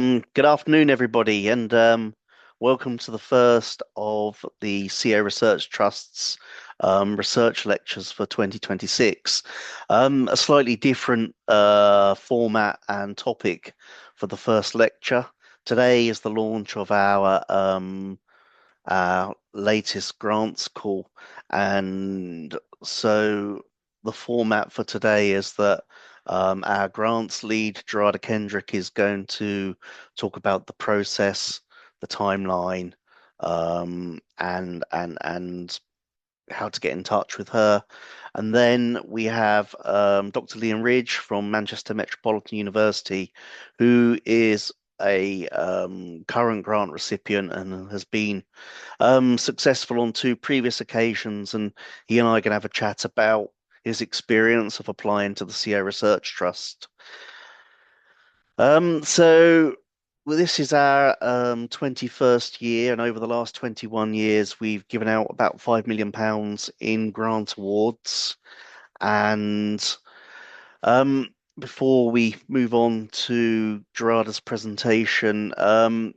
Good afternoon, everybody, and welcome to the first of the CO Research Trust's research lectures for 2026. A slightly different format and topic for the first lecture. Today is the launch of our latest grants call, and so the format for today is that our grants lead, Gerarda Kendrick, is going to talk about the process, the timeline, and how to get in touch with her. And then we have Dr. Liam Ridge from Manchester Metropolitan University, who is a current grant recipient and has been successful on two previous occasions, and he and I are going to have a chat about his experience of applying to the CO Research Trust. Well, this is our 21st year, and over the last 21 years, we've given out about £5 million in grant awards. And before we move on to Gerarda's presentation, a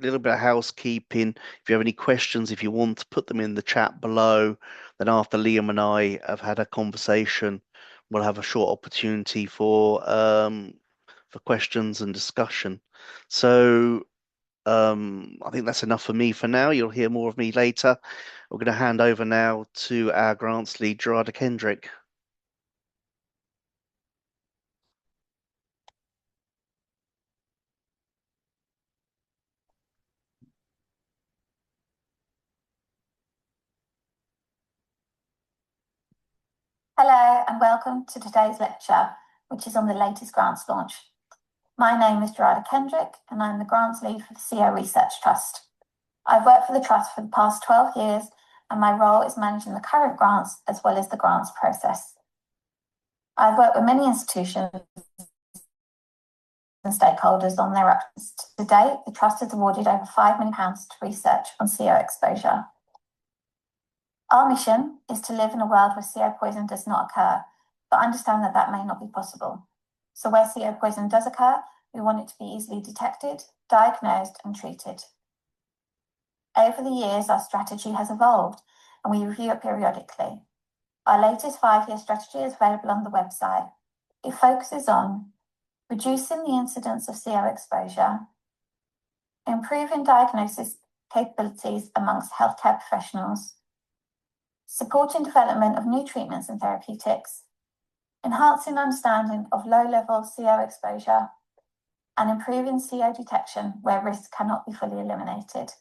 little bit of housekeeping. If you have any questions, if you want to put them in the chat below, then after Liam and I have had a conversation, we'll have a short opportunity for questions and discussion. So I think that's enough for me for now. You'll hear more of me later. We're going to hand over now to our grants lead, Gerarda Kendrick. Hello and welcome to today's lecture, which is on the latest grants launch. My name is Gerarda Kendrick and I'm the grants lead for the CO Research Trust. I've worked for the Trust for the past 12 years and my role is managing the current grants as well as the grants process. I've worked with many institutions and stakeholders on their actions. To date, the Trust has awarded over £5 million to research on CO exposure. Our mission is to live in a world where CO poison does not occur, but understand that that may not be possible. So where CO poison does occur, we want it to be easily detected, diagnosed and treated. Over the years, our strategy has evolved and we review it periodically. Our latest 5-year strategy is available on the website. It focuses on reducing the incidence of CO exposure, improving diagnosis capabilities amongst healthcare professionals, supporting development of new treatments and therapeutics, enhancing understanding of low-level CO exposure, and improving CO detection where risk cannot be fully eliminated.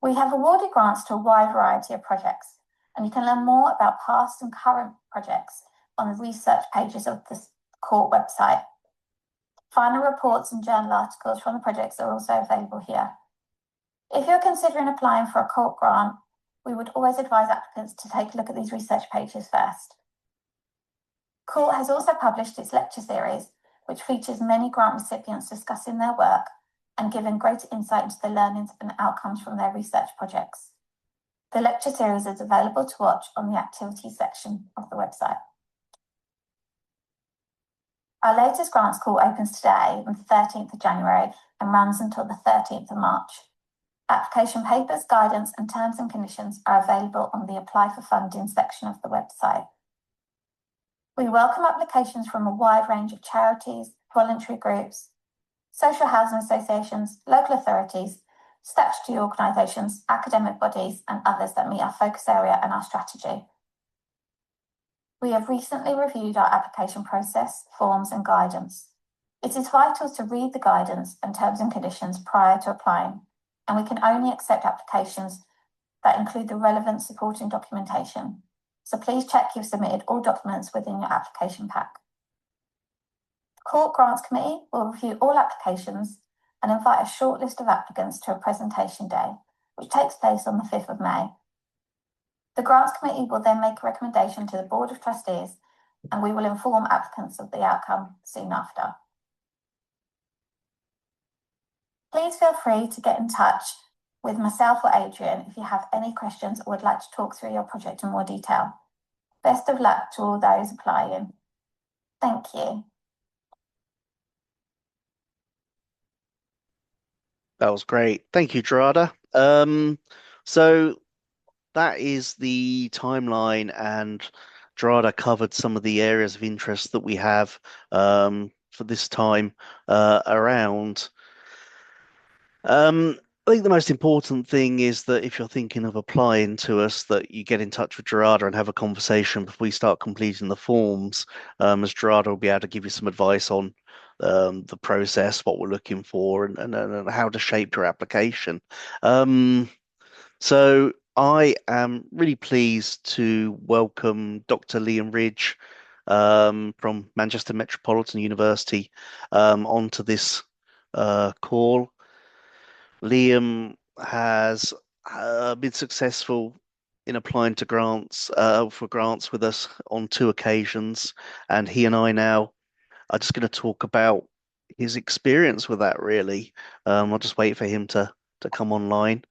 We have awarded grants to a wide variety of projects, and you can learn more about past and current projects on the research pages of the CORT website. Final reports and journal articles from the projects are also available here. If you're considering applying for a CORT grant, we would always advise applicants to take a look at these research pages first. CORT has also published its lecture series, which features many grant recipients discussing their work and giving greater insight into the learnings and outcomes from their research projects. The lecture series is available to watch on the activities section of the website. Our latest grants call opens today on the 13th of January and runs until the 13th of March. Application papers, guidance and terms and conditions are available on the Apply for Funding section of the website. We welcome applications from a wide range of charities, voluntary groups, social housing associations, local authorities, statutory organisations, academic bodies and others that meet our focus area and our strategy. We have recently reviewed our application process, forms and guidance. It is vital to read the guidance and terms and conditions prior to applying, and we can only accept applications that include the relevant supporting documentation. So please check you've submitted all documents within your application pack. The CORT Grants Committee will review all applications and invite a short list of applicants to a presentation day, which takes place on the 5th of May. The Grants Committee will then make a recommendation to the Board of Trustees and we will inform applicants of the outcome soon after. Please feel free to get in touch with myself or Adrian if you have any questions or would like to talk through your project in more detail. Best of luck to all those applying. Thank you. That was great. Thank you, Gerarda. So that is the timeline, and Gerarda covered some of the areas of interest that we have for this time around. I think the most important thing is that if you're thinking of applying to us, that you get in touch with Gerarda and have a conversation before we start completing the forms, as Gerarda will be able to give you some advice on the process, what we're looking for, and how to shape your application. Um, so I am really pleased to welcome Dr. Liam Ridge from Manchester Metropolitan University onto this call. Liam has been successful in applying to grants for grants with us on two occasions, and he and I now are just going to talk about his experience with that. Really, I'll just wait for him to come online.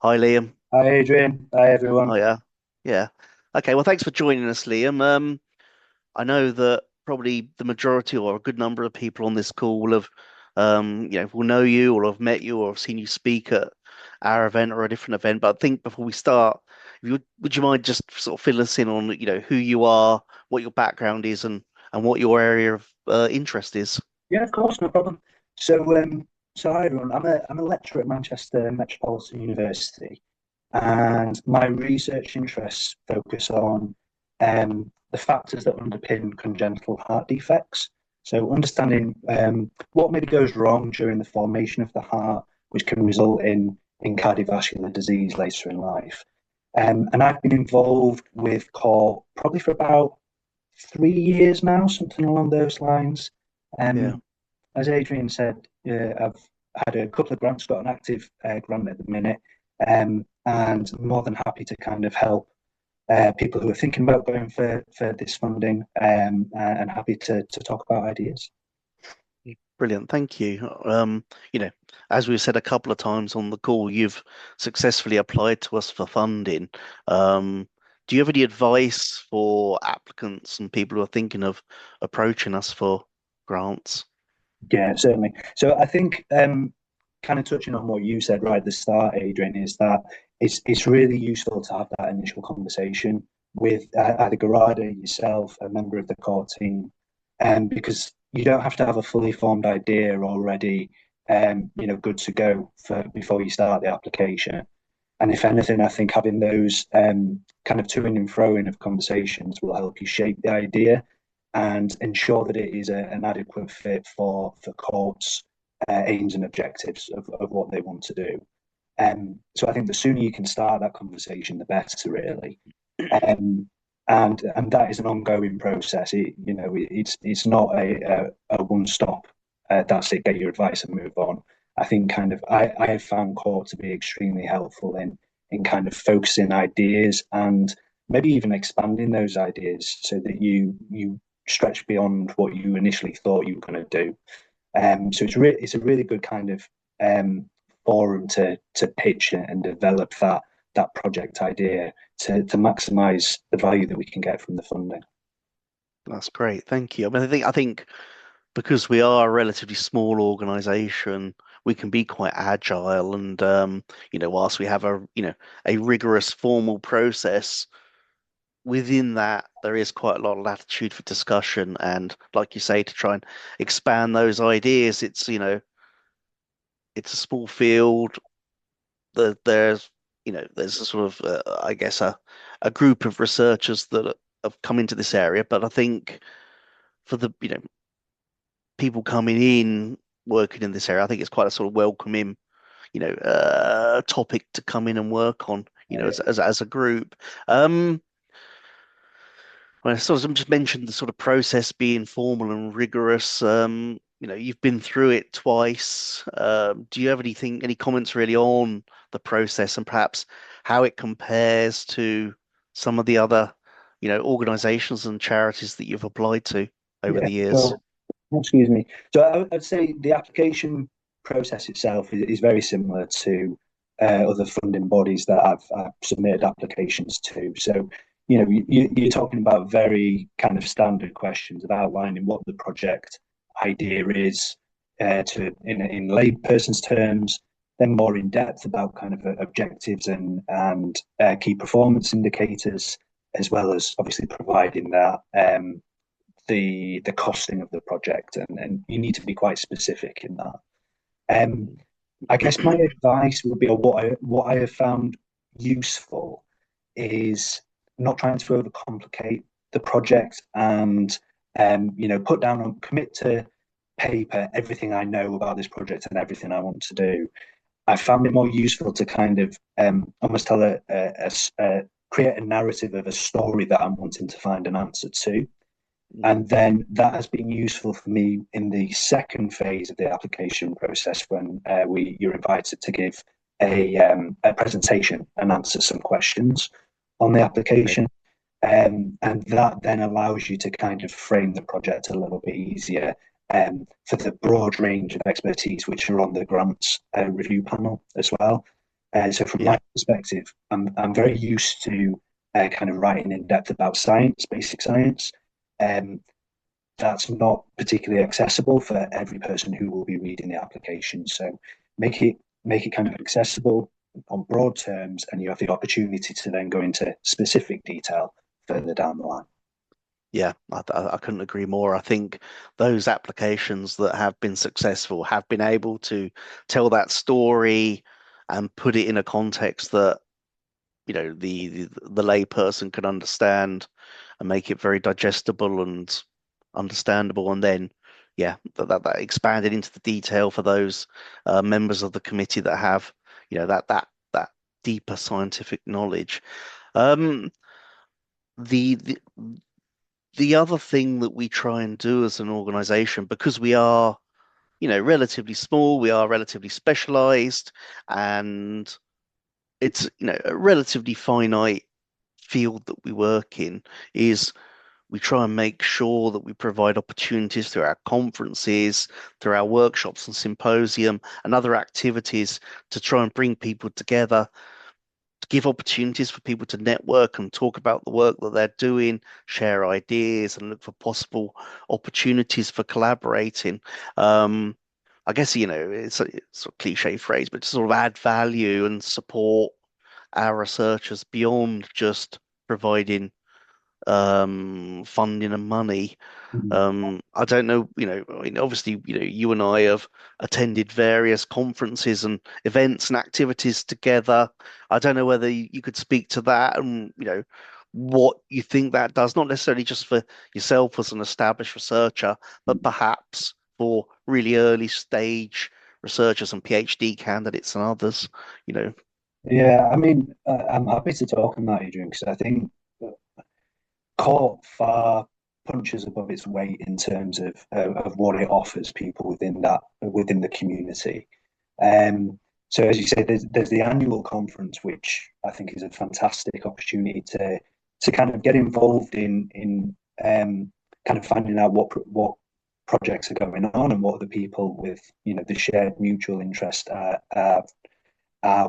Hi, Liam. Hi, Adrian. Hi, Oh everyone. yeah, yeah. Okay, well, thanks for joining us, Liam. I know that probably the majority or a good number of people on this call will have, will know you or have met you or have seen you speak at our event or a different event. But I think before we start, if you would you mind just sort of fill us in on, who you are, what your background is, and what your area of interest is? Yeah, of course, no problem. So hi, everyone. I'm a lecturer at Manchester Metropolitan University, and my research interests focus on the factors that underpin congenital heart defects. So understanding what maybe goes wrong during the formation of the heart, which can result in cardiovascular disease later in life. And I've been involved with CORT probably for about 3 years now, something along those lines. Yeah. Um, as Adrian said, I've had a couple of grants, got an active grant at the minute, and more than happy to kind of help people who are thinking about going for this funding, and happy to talk about ideas. Brilliant, thank you. As we've said a couple of times on the call, you've successfully applied to us for funding. Do you have any advice for applicants and people who are thinking of approaching us for grants? Yeah, certainly. So I think kind of touching on what you said right at the start, Adrian, is that it's really useful to have that initial conversation with either Gerarda, yourself, a member of the core team, because you don't have to have a fully formed idea already, good to go for before you start the application. And if anything, I think having those kind of to and fro-in of conversations will help you shape the idea and ensure that it is an adequate fit for courts' aims and objectives of what they want to do. So I think the sooner you can start that conversation, the better, really. Um, and that is an ongoing process. It's not a one stop. That's it. Get your advice and move on. I think I have found court to be extremely helpful in kind of focusing ideas and maybe even expanding those ideas so that you stretch beyond what you initially thought you were going to do. So it's a really good kind of forum to pitch and develop that project idea to maximize the value that we can get from the funding. That's great, thank you. I mean, I think because we are a relatively small organization, we can be quite agile, and whilst we have a rigorous formal process within that, there is quite a lot of latitude for discussion. And like you say, to try and expand those ideas, it's a small field. There's a sort of, I guess, a group of researchers that have come into this area. But I think for the, people coming in, working in this area, I think it's quite a sort of welcoming, topic to come in and work on, as a group. Well, I sort of just mentioned the sort of process being formal and rigorous. You've been through it twice. Do you have any comments really on the process and perhaps how it compares to some of the other, organizations and charities that you've applied to over Yeah. the years? So, excuse me. So I'd say the application process itself is very similar to other funding bodies that I've submitted applications to. So, you're talking about very kind of standard questions of outlining what the project idea is, to in layperson's terms, then more in depth about kind of objectives and key performance indicators, as well as obviously providing that the costing of the project, and you need to be quite specific in that. I guess my advice would be, or what I have found useful, is not trying to overcomplicate the project and put down on commit to paper everything I know about this project and everything I want to do. I found it more useful to kind of almost tell create a narrative of a story that I'm wanting to find an answer to. And then that has been useful for me in the second phase of the application process when you're invited to give a presentation and answer some questions on the application. And that then allows you to kind of frame the project a little bit easier for the broad range of expertise which are on the grants review panel as well. So from my perspective, I'm very used to kind of writing in depth about science, basic science. That's not particularly accessible for every person who will be reading the application. So make it kind of accessible on broad terms, and you have the opportunity to then go into specific detail further down the line. Yeah, I couldn't agree more. I think those applications that have been successful have been able to tell that story and put it in a context that the layperson can understand and make it very digestible and understandable. And then, that expanded into the detail for those members of the committee that have that deeper scientific knowledge. The the other thing that we try and do as an organization, because we are, relatively small, we are relatively specialized, and it's, a relatively finite field that we work in, is we try and make sure that we provide opportunities through our conferences, through our workshops and symposium and other activities to try and bring people together, to give opportunities for people to network and talk about the work that they're doing, share ideas, and look for possible opportunities for collaborating. I guess, it's a cliche phrase, but to sort of add value and support our researchers beyond just providing funding and money. I don't know, I mean, obviously, you and I have attended various conferences and events and activities together. I don't know whether you could speak to that and, what you think that does, not necessarily just for yourself as an established researcher, but perhaps for really early stage researchers and PhD candidates and others, Yeah, I mean, I'm happy to talk on that, Adrian, because I think CORT far punches above its weight in terms of what it offers people within the community. So as you say, there's the annual conference, which I think is a fantastic opportunity to kind of get involved in kind of finding out what projects are going on and what the people with the shared mutual interest are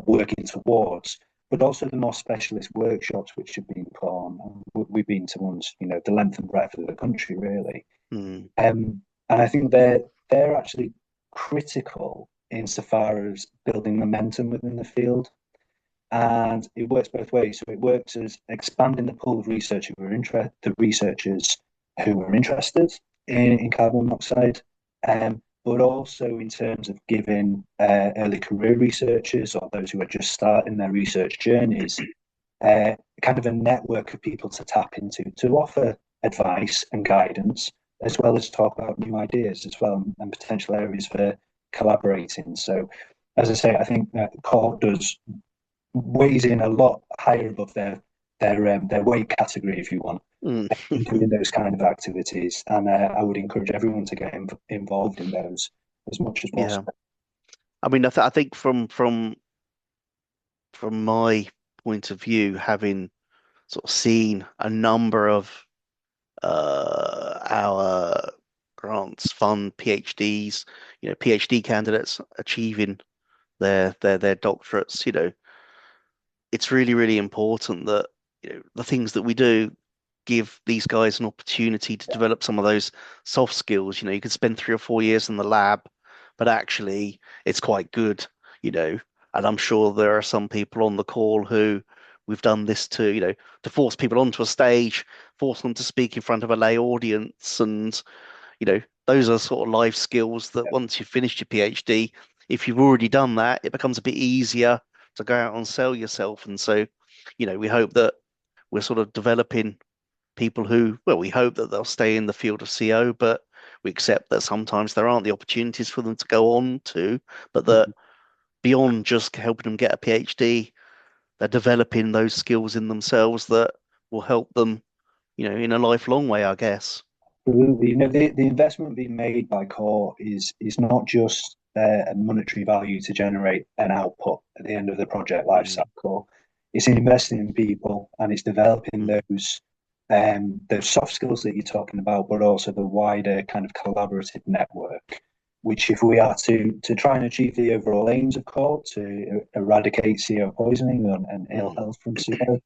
working towards, but also the more specialist workshops which have been put on. We've been to ones, the length and breadth of the country, really. And I think they're actually critical insofar as building momentum within the field. And it works both ways. So it works as expanding the pool of researchers who are interested in carbon monoxide, but also in terms of giving early career researchers or those who are just starting their research journeys kind of a network of people to tap into to offer advice and guidance, as well as talk about new ideas as well and potential areas for collaborating. So, as I say, I think that CORT weighs in a lot higher above their weight category, if you want, doing those kind of activities. And I would encourage everyone to get involved in those as much as possible. I mean, I think from my point of view, having sort of seen a number of our grants fund PhDs, PhD candidates achieving their doctorates, it's really, really important that the things that we do give these guys an opportunity to develop some of those soft skills. You could spend 3 or 4 years in the lab but actually it's quite good, you know. And I'm sure there are some people on the call who we've done this to, you know, to force people onto a stage, force them to speak in front of a lay audience, and you know, those are sort of life skills that once you've finished your PhD, if you've already done that, it becomes a bit easier to go out and sell yourself. And so, you know, we hope that we're sort of developing people who, well, we hope that they'll stay in the field of CO, but we accept that sometimes there aren't the opportunities for them to go on to, but that beyond just helping them get a PhD, they're developing those skills in themselves that will help them, you know, in a lifelong way, I guess. Absolutely. You know, the investment being made by CORT is not just a monetary value to generate an output at the end of the project life Mm, cycle. It's investing in people and it's developing mm, those soft skills that you're talking about, but also the wider kind of collaborative network. Which, if we are to try and achieve the overall aims of CORT to eradicate CO poisoning and ill mm. health from CO,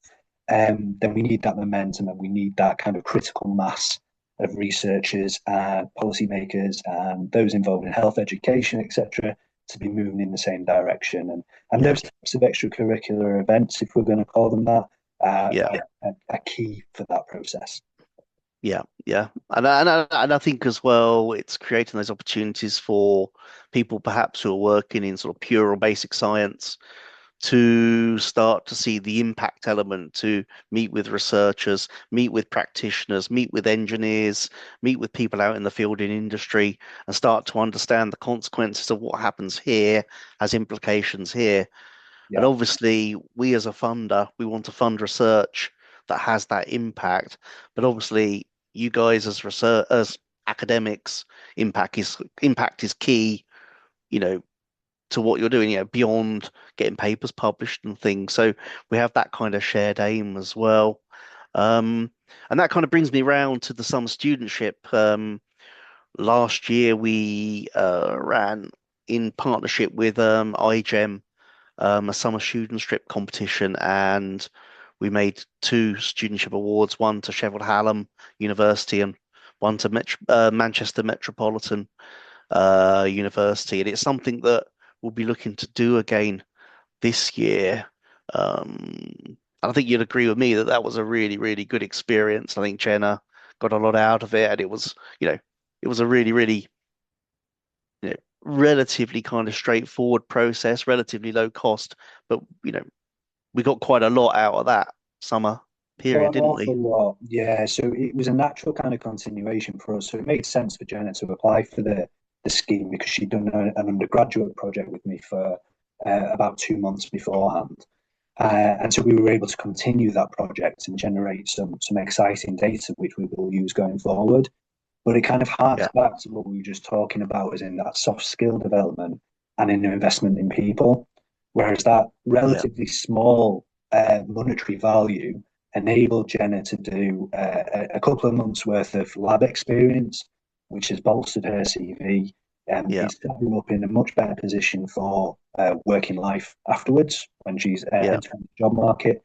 then we need that momentum and we need that kind of critical mass of researchers and policymakers and those involved in health education, etc., to be moving in the same direction. And Yeah, those types of extracurricular events, if we're going to call them that, yeah, are key for that process. yeah, yeah. And I think as well, it's creating those opportunities for people perhaps who are working in sort of pure or basic science to start to see the impact element, to meet with researchers, meet with practitioners, meet with engineers, meet with people out in the field in industry, and start to understand the consequences of what happens here has implications here. And Yeah, obviously, we as a funder, we want to fund research that has that impact. But obviously, you guys as research, as academics, impact is key, you know, to what you're doing, you know, beyond getting papers published and things. So we have that kind of shared aim as well. Um, and that kind of brings me round to the summer studentship. Last year we ran in partnership with iGEM, a summer studentship competition, and we made two studentship awards, one to Sheffield Hallam University and one to Manchester Metropolitan University. And it's something that we'll be looking to do again this year. I think you'd agree with me that that was a really, really good experience. I think Jenna got a lot out of it, and it was, you know, it was a really, really, you know, relatively kind of straightforward process, relatively low cost, but you know, we got quite a lot out of that summer got period, an didn't awful we? lot. Yeah, so it was a natural kind of continuation for us. So it made sense for Jenna to apply for the scheme because she'd done an undergraduate project with me for about 2 months beforehand. And so we were able to continue that project and generate some exciting data which we will use going forward. But it kind of harks Yeah, back to what we were just talking about, as in that soft skill development and in investment in people. Whereas that yeah, relatively small monetary value enabled Jenna to do a couple of months worth of lab experience, which has bolstered her CV. yeah, It's set her up in a much better position for working life afterwards when she's yeah, entering the job market.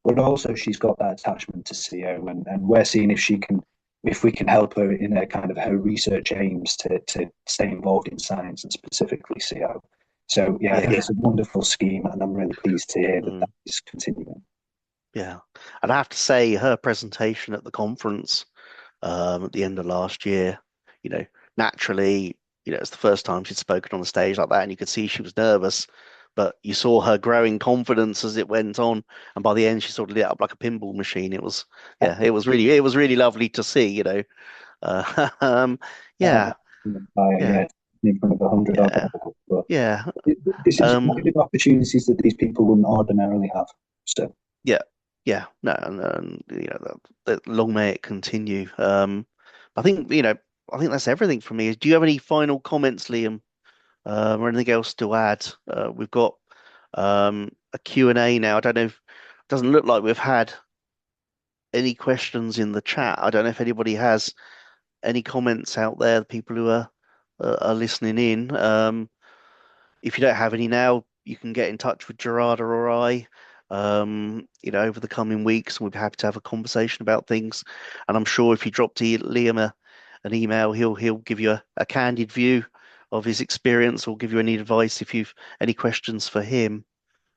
But also, she's got that attachment to CO, and we're seeing if we can help her in her kind of her research aims to stay involved in science and specifically CO. So yeah, I think yeah. it's a wonderful scheme, and I'm really pleased to hear that Mm, that is continuing. yeah. And I have to say, her presentation at the conference at the end of last year. You know, naturally, you know, it's the first time she'd spoken on the stage like that, and you could see she was nervous, but you saw her growing confidence as it went on, and by the end, she sort of lit up like a pinball machine. It was, yeah, it was really lovely to see. You know, um, Uh, yeah, yeah, yeah, in front of 100 odd yeah, people, but yeah, this is um, providing opportunities that these people wouldn't ordinarily have. So yeah, yeah. No, and you know, long may it continue. I think you know, I think that's everything from me. Do you have any final comments, Liam? Or anything else to add? We've got a Q&A now. I don't know if it doesn't look like we've had any questions in the chat. I don't know if anybody has any comments out there, the people who are listening in. If you don't have any now, you can get in touch with Gerarda or I, you know, over the coming weeks, and we'd be happy to have a conversation about things. And I'm sure if you drop to Liam an email, he'll give you a candid view of his experience or give you any advice if you've any questions for him.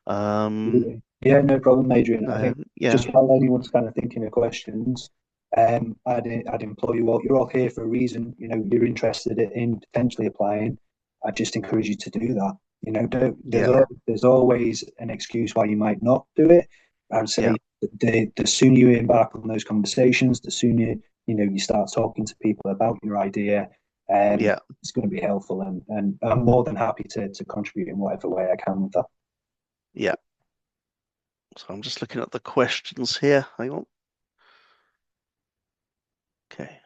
Absolutely. Yeah, no problem, Adrian. I think Yeah, just while anyone's kind of thinking of questions, I'd implore you all. You're all here for a reason. You know, you're interested in potentially applying. I just encourage you to do that. You know, don't, yeah, there's always an excuse why you might not do it. I would yeah, say the sooner you embark on those conversations, the sooner you start talking to people about your idea. yeah, It's going to be helpful, and I'm more than happy to contribute in whatever way I can with that. yeah. So I'm just looking at the questions here. Hang on. Okay.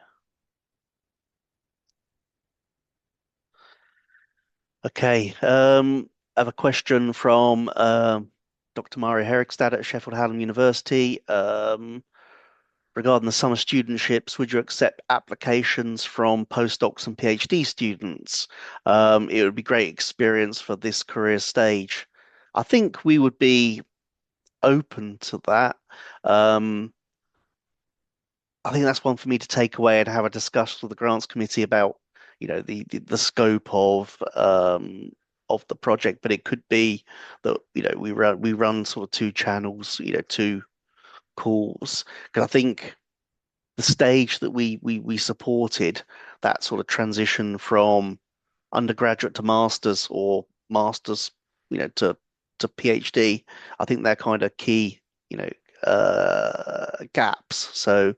Okay. I have a question from Dr. Mario Herigstad at Sheffield Hallam University. Regarding the summer studentships, would you accept applications from postdocs and PhD students? It would be great experience for this career stage. I think we would be open to that. Um, I think that's one for me to take away and have a discussion with the grants committee about, the scope of the project. But it could be that, we run sort of two channels, two calls. Because I think the stage that we supported, that sort of transition from undergraduate to masters or masters, to PhD, I think they're kind of key, gaps. So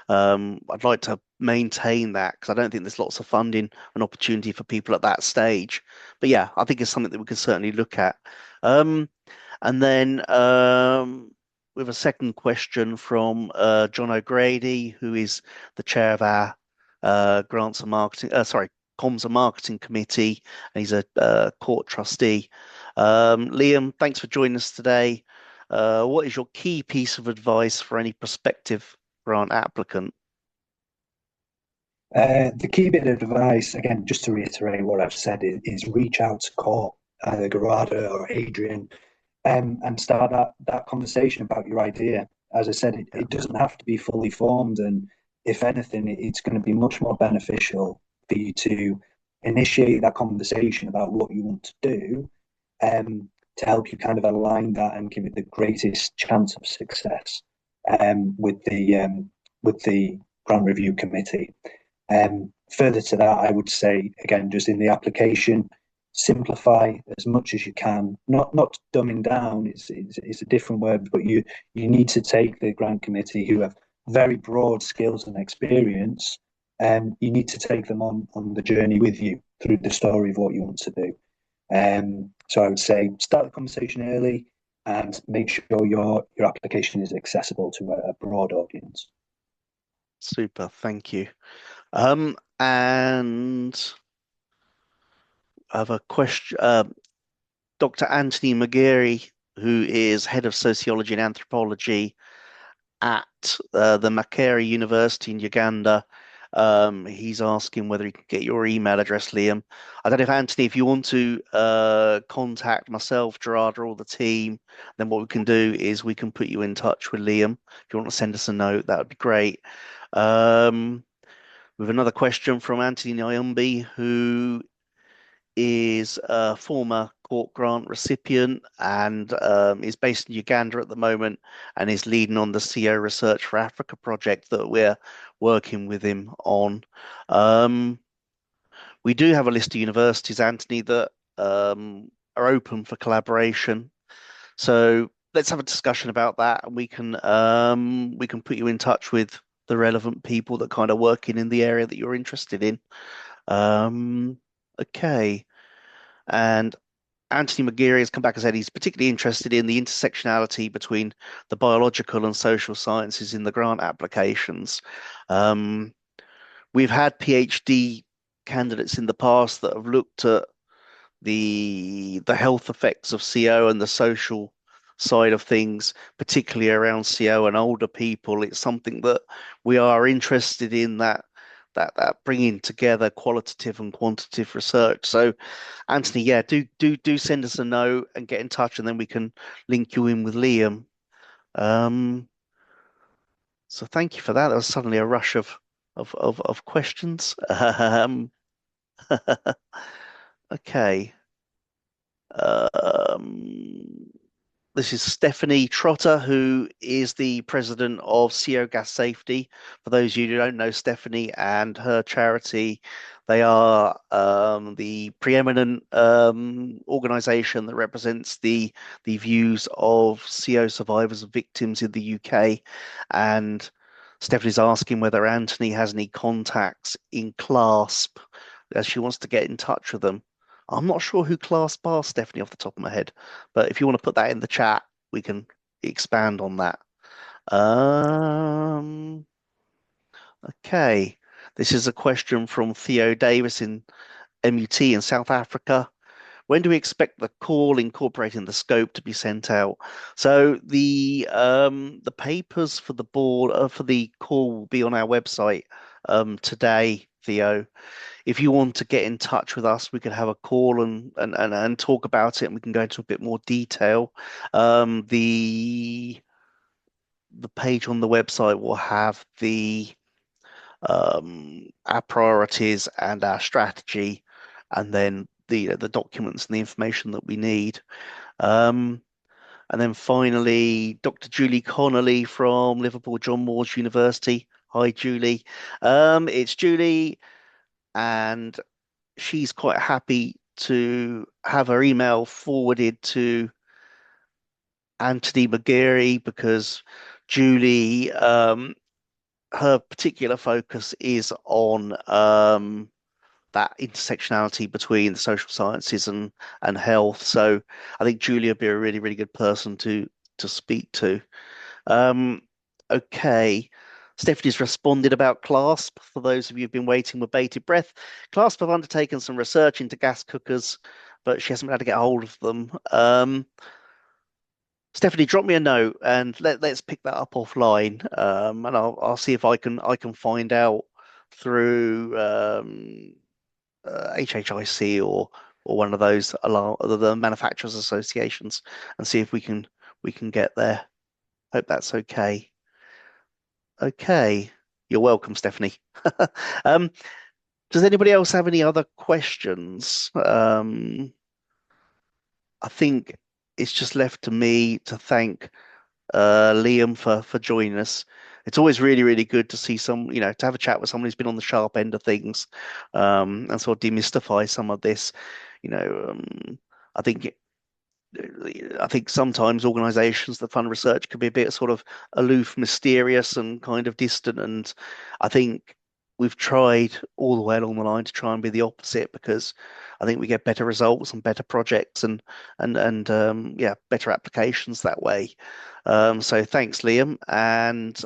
I'd like to maintain that because I don't think there's lots of funding and opportunity for people at that stage. But yeah, I think it's something that we can certainly look at. Um, and then we have a second question from John O'Grady, who is the chair of our grants and marketing, comms and marketing committee, and he's a court trustee. Liam, thanks for joining us today. What is your key piece of advice for any prospective grant applicant? The key bit of advice, again, just to reiterate what I've said, is reach out to CORT, either Gerarda or Adrian, and start that conversation about your idea. As I said, Yeah, it doesn't have to be fully formed, and if anything, it's going to be much more beneficial for you to initiate that conversation about what you want to do, to help you kind of align that and give it the greatest chance of success, with the grant review committee. Further to that, I would say again, just in the application, simplify as much as you can. Not dumbing down. It's a different word, but you need to take the grant committee who have very broad skills and experience, and you need to take them on the journey with you through the story of what you want to do. So I would say start the conversation early and make sure your application is accessible to a broad audience. super, thank you. And I have a question. Dr. Anthony McGeary, who is head of sociology and anthropology at the Makerere University in Uganda. He's asking whether he can get your email address, Liam. I don't know if Anthony, if you want to contact myself, Gerarda, or the team, then what we can do is we can put you in touch with Liam. If you want to send us a note, that would be great. We have another question from Anthony Nyumbi, who is a former court grant recipient and is based in Uganda at the moment and is leading on the CO Research for Africa project that we're working with him on. We do have a list of universities, Anthony, that are open for collaboration. So let's have a discussion about that, and we can put you in touch with the relevant people that kind of working in the area that you're interested in. Okay. And Anthony McGeary has come back and said he's particularly interested in the intersectionality between the biological and social sciences in the grant applications. Um, we've had PhD candidates in the past that have looked at the health effects of CO and the social side of things, particularly around CO and older people. It's something that we are interested in, that bringing together qualitative and quantitative research. So, Anthony, yeah, do send us a note and get in touch, and then we can link you in with Liam. Um, so thank you for that. There was suddenly a rush of questions. Okay. This is Stephanie Trotter, who is the president of CO Gas Safety. For those of you who don't know Stephanie and her charity, they are the preeminent organisation that represents the views of CO survivors and victims in the UK. And Stephanie's asking whether Anthony has any contacts in CLASP, as she wants to get in touch with them. I'm not sure who CLASP are, Stephanie, off the top of my head, but if you want to put that in the chat, we can expand on that. Okay. This is a question from Theo Davis in MUT in South Africa. When do we expect the call incorporating the scope to be sent out? So the papers for the board for the call will be on our website today, Theo. If you want to get in touch with us, we could have a call and talk about it, and we can go into a bit more detail. The page on the website will have our priorities and our strategy, and then the documents and the information that we need. And then finally, Dr. Julie Connolly from Liverpool John Moores University. Hi, Julie. It's Julie, and she's quite happy to have her email forwarded to Anthony McGeary because Julie, her particular focus is on that intersectionality between the social sciences and health. So I think Julie would be a really, really good person to speak to. Okay. Stephanie's responded about CLASP. For those of you who've been waiting with bated breath, CLASP have undertaken some research into gas cookers, but she hasn't been able to get hold of them. Stephanie, drop me a note and let's pick that up offline. And I'll see if I can find out through HHIC or one of those the manufacturers associations and see if we can get there. Hope that's okay. Okay, you're welcome, Stephanie. Does anybody else have any other questions? I think it's just left to me to thank Liam for joining us. It's always really, really good to see to have a chat with someone who's been on the sharp end of things, and sort of demystify some of this. I think sometimes organizations that fund research can be a bit sort of aloof, mysterious, and kind of distant. And I think we've tried all the way along the line to try and be the opposite, because I think we get better results and better projects and better applications that way. So thanks, Liam. And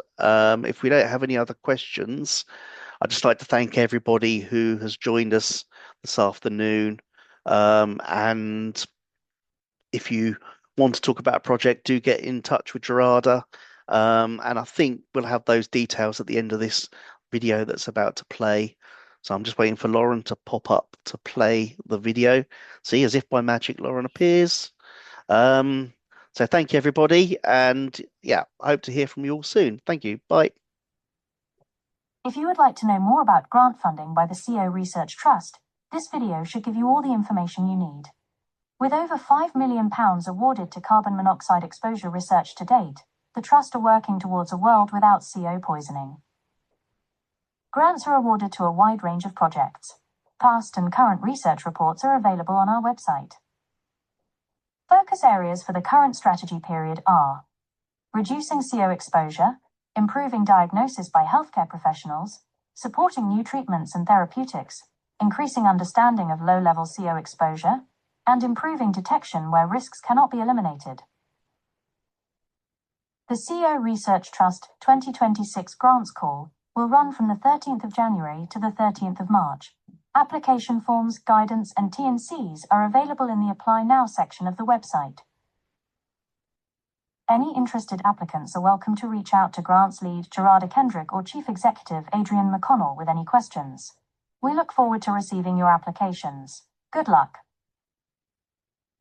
if we don't have any other questions, I'd just like to thank everybody who has joined us this afternoon. And if you want to talk about a project, do get in touch with Gerarda. And I think we'll have those details at the end of this video that's about to play. So I'm just waiting for Lauren to pop up to play the video. See, as if by magic, Lauren appears. So thank you, everybody. And yeah, I hope to hear from you all soon. Thank you. Bye. If you would like to know more about grant funding by the CO Research Trust, this video should give you all the information you need. With over £5 million awarded to carbon monoxide exposure research to date, the Trust are working towards a world without CO poisoning. Grants are awarded to a wide range of projects. Past and current research reports are available on our website. Focus areas for the current strategy period are reducing CO exposure, improving diagnosis by healthcare professionals, supporting new treatments and therapeutics, increasing understanding of low-level CO exposure, and improving detection where risks cannot be eliminated. The CO Research Trust 2026 Grants Call will run from the 13th of January to the 13th of March. Application forms, guidance, and T&Cs are available in the Apply Now section of the website. Any interested applicants are welcome to reach out to Grants Lead Gerarda Kendrick or Chief Executive Adrian McConnell with any questions. We look forward to receiving your applications. Good luck.